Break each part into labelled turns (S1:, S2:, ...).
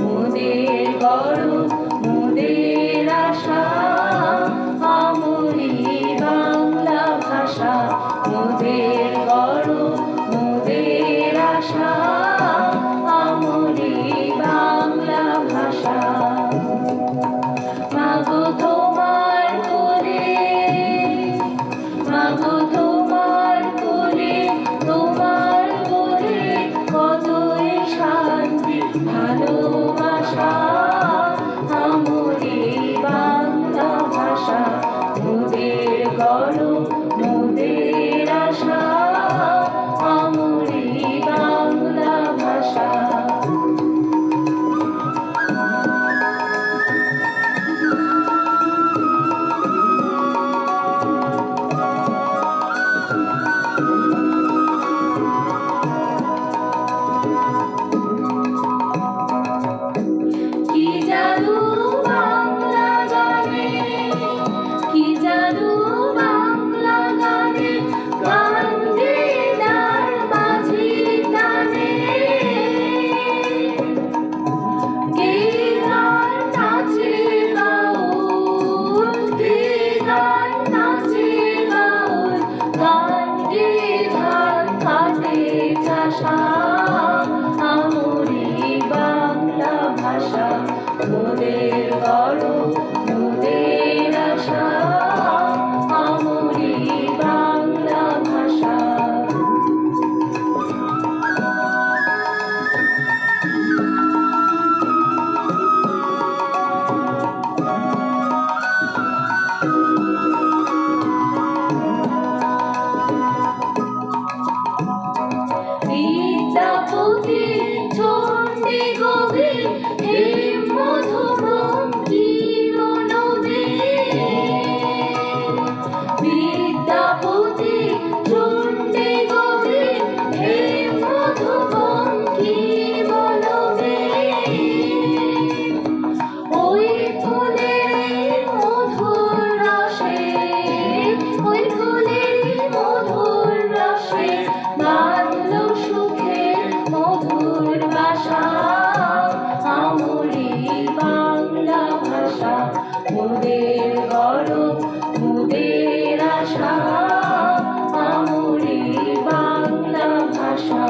S1: মোদের গর্ব মোদের আশা আমরি বাংলা ভাষা। বিদ্যাপতি চণ্ডী গভীর হে মধুবঙ্কিম নবীন। বিদ্যাপতি চণ্ডী গভীর হে মধুবঙ্কিম নবীন। ওই ফুলের মধুর রসে ওই ফুলের মধুর রসে বাঁধলো সুখের মধুর বাসা আমরি বাংলা ভাষা। মোদের গর্ব মোদের আশা আমরি বাংলা ভাষা।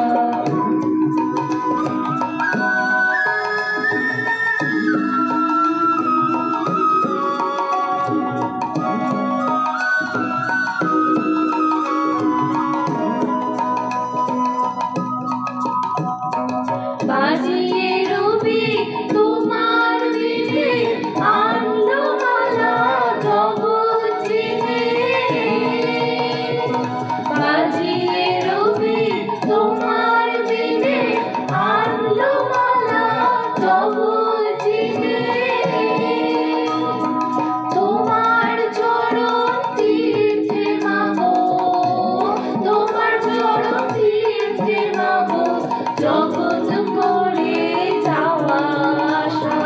S1: বাজিয়ে রবি তোমার বিনে আনলো মালা জগৎ চিনে। বাজিয়ে রবি তোমার বিনে আনলো মালা জগৎ চিনে। তোমার চরণ তীর্থে মাগো তোমার চরণ তীর্থে মাগো জগৎ করে যাওয়া আশা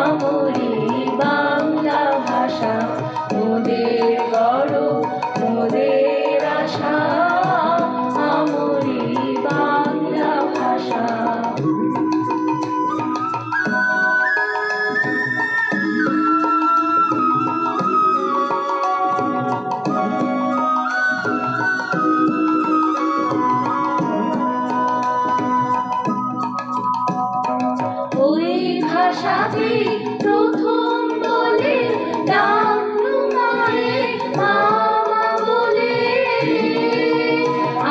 S1: আমরি বাংলা ভাষা। মোদের গর্ব মোদের আশা আমরি বাংলা ভাষা। ওই ভাষাতে প্রথম বলে ডাকলো মায়ের মামা বলে।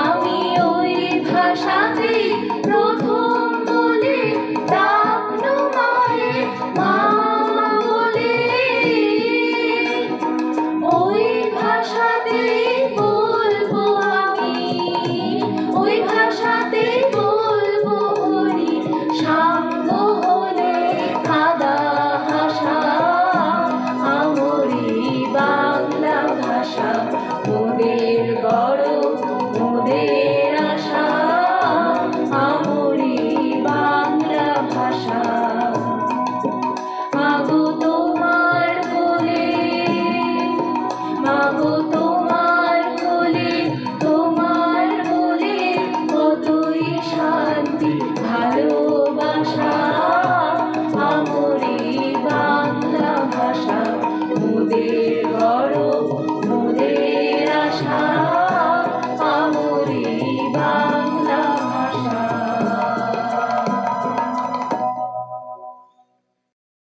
S1: আমি ওই ভাষাতে প্রথম বলে ডাকলো মায়ের মামা বলে। ওই ভাষাতে বলবো আমি ওই ভাষাতে বলবো হরি সাঙ্গ হলে কাদা স্বাগত